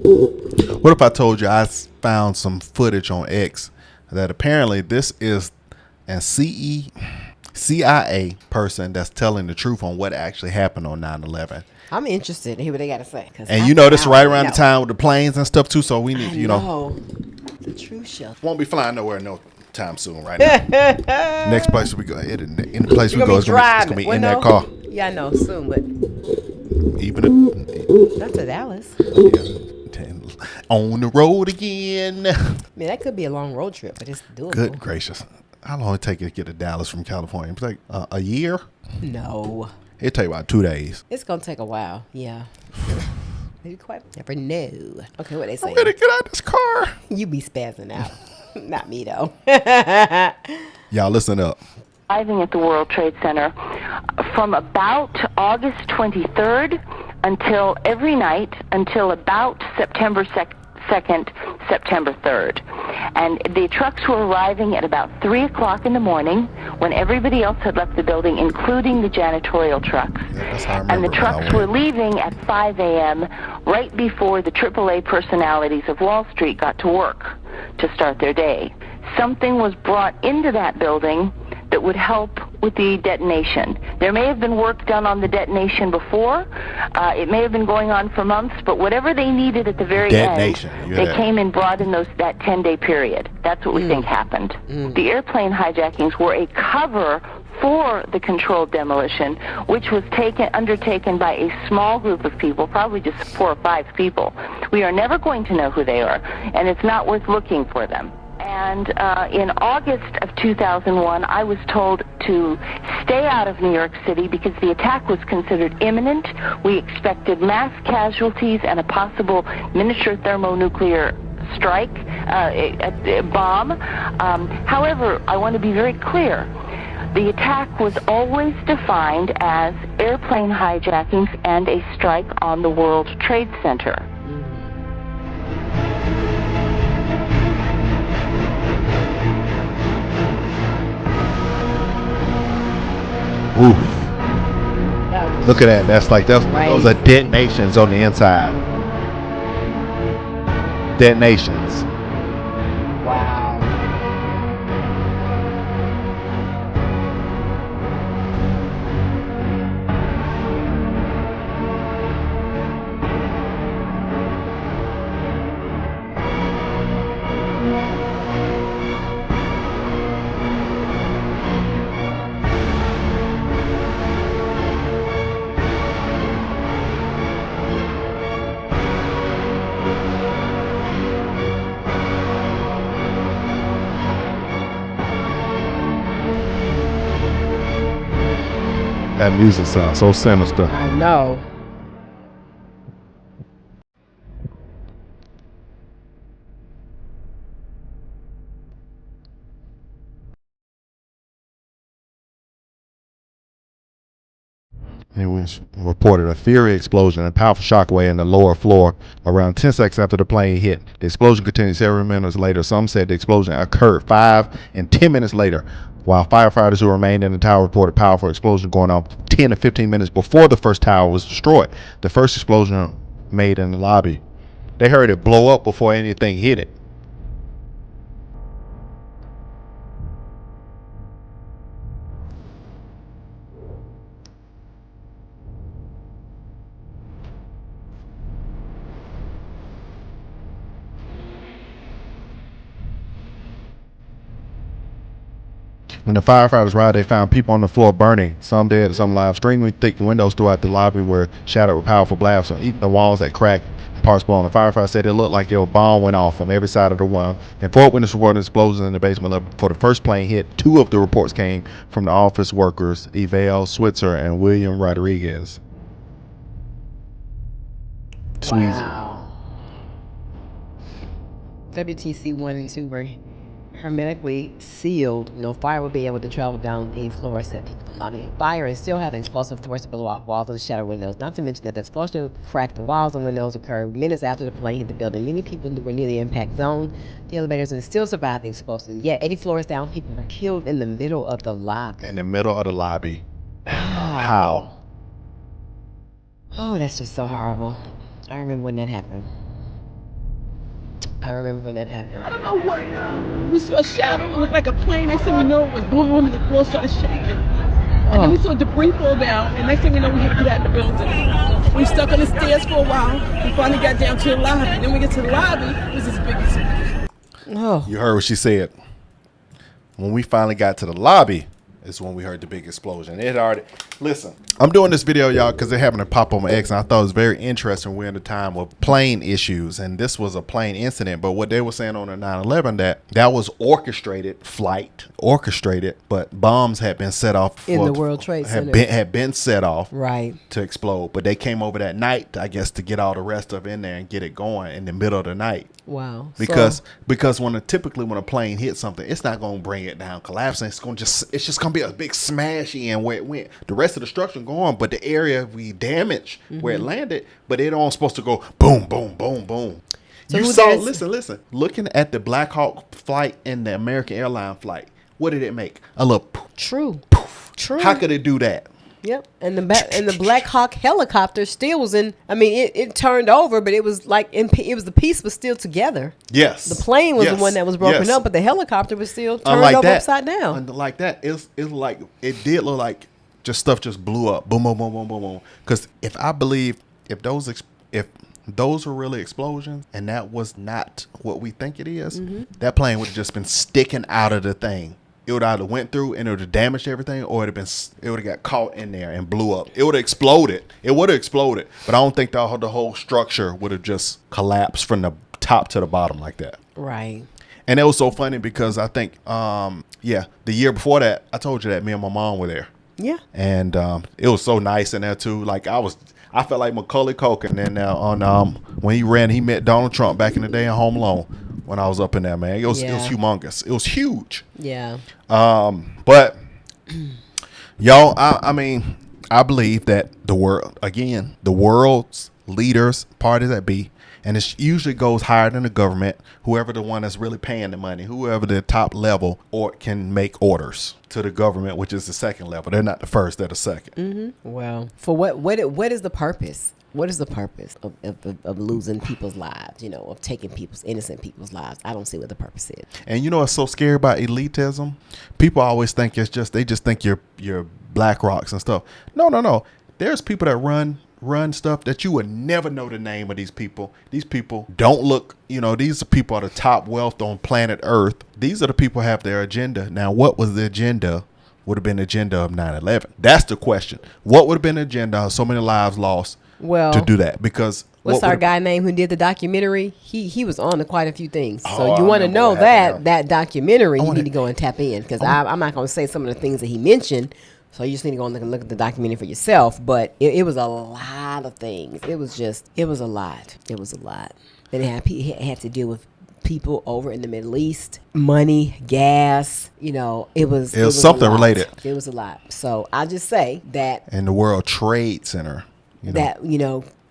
What if I told you I found some footage on X that apparently this is a CIA person that's telling the truth on what actually happened on 9/11. I'm interested to hear what they got to say. And you know, this is right around the time with the planes and stuff too. So we need, the truth show. won't be flying nowhere no time soon right now. Next place we go, any place we go, it's gonna be in that car. Yeah, I know soon, but Even not to Dallas. on the road again. I mean, that could be a long road trip, but it's doable. Good gracious. How long it take you to get to Dallas from California? It's like a year? No. It'll take about 2 days. It's going to take a while. Yeah. You quite never know. Okay, what they say? I'm ready to get out of this car. You be spazzing out. Not me, though. Y'all listen up. Arriving at the World Trade Center from about August 23rd until every night until about September 2nd, September 3rd. And the trucks were arriving at about 3 o'clock in the morning when everybody else had left the building, including the janitorial trucks. Yeah, and the trucks were leaving at 5 a.m. right before the AAA personalities of Wall Street got to work to start their day. Something was brought into that building that would help with the detonation. There may have been work done on the detonation before. It may have been going on for months, but whatever they needed at the very end, they came and brought in that 10-day period. That's what we think happened. The airplane hijackings were a cover for the controlled demolition, which was undertaken by a small group of people, probably just 4 or 5 people. We are never going to know who they are, and it's not worth looking for them. And in August of 2001, I was told to stay out of New York City because the attack was considered imminent. We expected mass casualties and a possible miniature thermonuclear strike, a bomb. However, I want to be very clear. The attack was always defined as airplane hijackings and a strike on the World Trade Center. Oof. Look at that. That's like those are detonations on the inside. Detonations. Wow. That music sounds so sinister. I know. It was reported a fury explosion and a powerful shockwave in the lower floor around 10 seconds after the plane hit. The explosion continued several minutes later. Some said the explosion occurred 5 and 10 minutes later, while firefighters who remained in the tower reported powerful explosion going on 10 to 15 minutes before the first tower was destroyed. The first explosion made in the lobby. They heard it blow up before anything hit it. When the firefighters arrived, they found people on the floor burning, some dead, some alive. Extremely thick windows throughout the lobby were shattered with powerful blasts, even the walls that cracked, parts blown. The firefighters said it looked like a bomb went off from every side of the room. And 4 witnesses reported explosions in the basement level before the first plane hit. 2 of the reports came from the office workers, Evel Switzer and William Rodriguez. Wow. WTC 1 and 2 were hermetically sealed. No fire would be able to travel down these floors. Fire is still having explosive force to blow off walls and shatter windows. Not to mention that the explosion cracked the walls and windows occurred minutes after the plane hit the building. Many people were near the impact zone, the elevators, and still survived the explosion. Yet 80 floors down, people were killed in the middle of the lobby. In the middle of the lobby. How? Oh, that's just so horrible. I remember when that happened. I remember when that happened. I don't know what. We saw a shadow. It looked like a plane. Next thing we know, it was boom. The floor started shaking. And then we saw debris fall down. And next thing we know, we had to get out of the building. We stuck on the stairs for a while. We finally got down to the lobby. Then we get to the lobby. It was this big explosion. Oh. You heard what she said. When we finally got to the lobby, is when we heard the big explosion. It already. Listen, I'm doing this video, y'all, because it happened to pop on my X, and I thought it was very interesting. We're in a time of plane issues, and this was a plane incident. But what they were saying on the 9/11, that was orchestrated, but bombs had been set off In the World Trade Center. Had been set off Right. to explode. But they came over that night, I guess, to get all the rest of it in there and get it going in the middle of the night. Wow. Because typically when a plane hits something, it's not going to bring it down collapsing. It's just going to be a big smash in where it went. The rest of the structure going, but the area we damaged where it landed, but it all supposed to go boom, boom, boom, boom. So You saw, listen. Looking at the Black Hawk flight and the American airline flight, what did it make? A little poof, True. poof. True. How could it do that? Yep. And the Black Hawk helicopter still was in. I mean, it turned over, but it was like the piece was still together. Yes. The plane was the one that was broken up, but the helicopter was still turned over upside down. Like that, it did look like just stuff just blew up. Boom, boom, boom, boom, boom, boom. Because if those were really explosions and that was not what we think it is, that plane would have just been sticking out of the thing. It would either went through and it would have damaged everything, or it would have got caught in there and blew up. It would have exploded. It would have exploded, but I don't think the whole structure would have just collapsed from the top to the bottom like that. Right. And it was so funny because I think, the year before that, I told you that me and my mom were there. Yeah. And it was so nice in there too. Like I felt like Macaulay Culkin in there on when he met Donald Trump back in the day in Home Alone. When I was up in there, man, it was humongous. It was huge. Yeah. But y'all, I mean, I believe that the world's leaders, parties that be, and it usually goes higher than the government, whoever the one that's really paying the money, whoever the top level, or can make orders to the government, which is the second level. They're not the first; they're the second. Mm-hmm. Well, for what is the purpose? What is the purpose of losing people's lives, of taking innocent people's lives? I don't see what the purpose is. And you know what's so scary about elitism? People always think they just think you're black rocks and stuff. No. There's people that run stuff that you would never know the name of these people. These people don't look, these are people at the top wealth on planet Earth. These are the people who have their agenda. Now, what was the agenda? Would have been the agenda of 9/11. That's the question. What would have been the agenda of so many lives lost? Well, to do that, because what's our guy name who did the documentary? He was on to quite a few things. Oh, so you want to know that documentary, you need to go and tap in, because I'm not going to say some of the things that he mentioned. So you just need to go and look at the documentary for yourself. But it was a lot of things. It was a lot. It was a lot. And it had to deal with people over in the Middle East, money, gas. It was something related. It was a lot. So I just say that. And the World Trade Center. That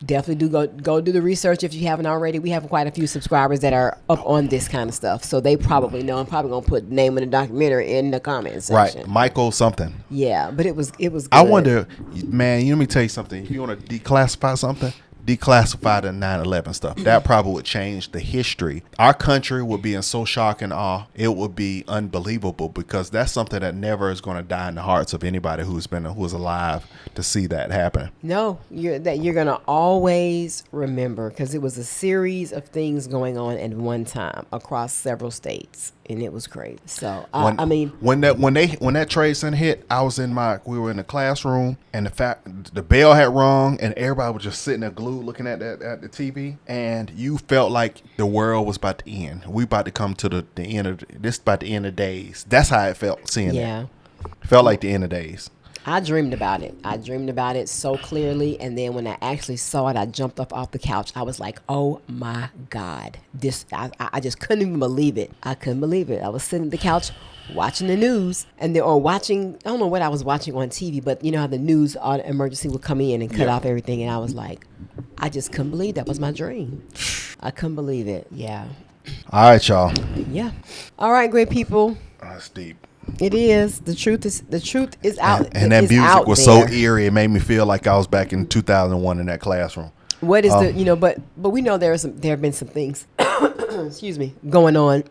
definitely do go do the research if you haven't already. We have quite a few subscribers that are up on this kind of stuff, so they probably know. I'm probably gonna put the name of the documentary in the comments section. Right, Michael something. Yeah, but it was. Good. I wonder, man. Let me tell you something. If you want to declassify something, declassify the 9/11 stuff. That probably would change the history. Our country would be in so shock and awe. It would be unbelievable, because that's something that never is going to die in the hearts of anybody who's alive to see that happen. No, you're going to always remember, because it was a series of things going on at one time across several states, and it was crazy. So when that trade center hit, we were in the classroom, and the bell had rung, and everybody was just sitting there glued looking at the TV, and you felt like the world was about to end. We about to come to the end of this, about the end of days. That's how it felt seeing that. It felt like the end of days. I dreamed about it. I dreamed about it so clearly, and then when I actually saw it, I jumped up off the couch. I was like, "Oh my God!" I just couldn't even believe it. I couldn't believe it. I was sitting at the couch watching the news, or watching. I don't know what I was watching on TV, but you know how the news emergency would come in and cut off everything, and I was like, I just couldn't believe that was my dream. I couldn't believe it. Yeah. All right, y'all. Yeah. All right, great people. That's deep. It is. The truth is out. And that music was so eerie. It made me feel like I was back in 2001 in that classroom. What is but we know there have been some things excuse me, going on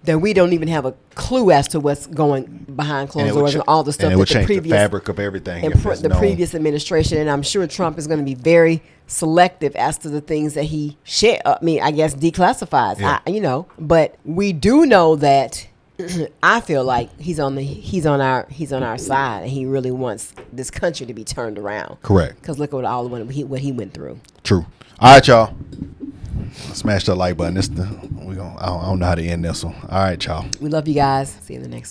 that we don't even have a clue as to what's going behind closed doors and all the stuff and it would that the change previous the fabric of everything. and if it's the known. previous administration, and I'm sure Trump is going to be very selective as to the things that he I guess declassifies. Yeah. But we do know that I feel like he's on our side, and he really wants this country to be turned around. Correct. Because look at what he went through. True. All right, y'all. Smash that like button. I don't know how to end this one. All right, y'all. We love you guys. See you in the next one.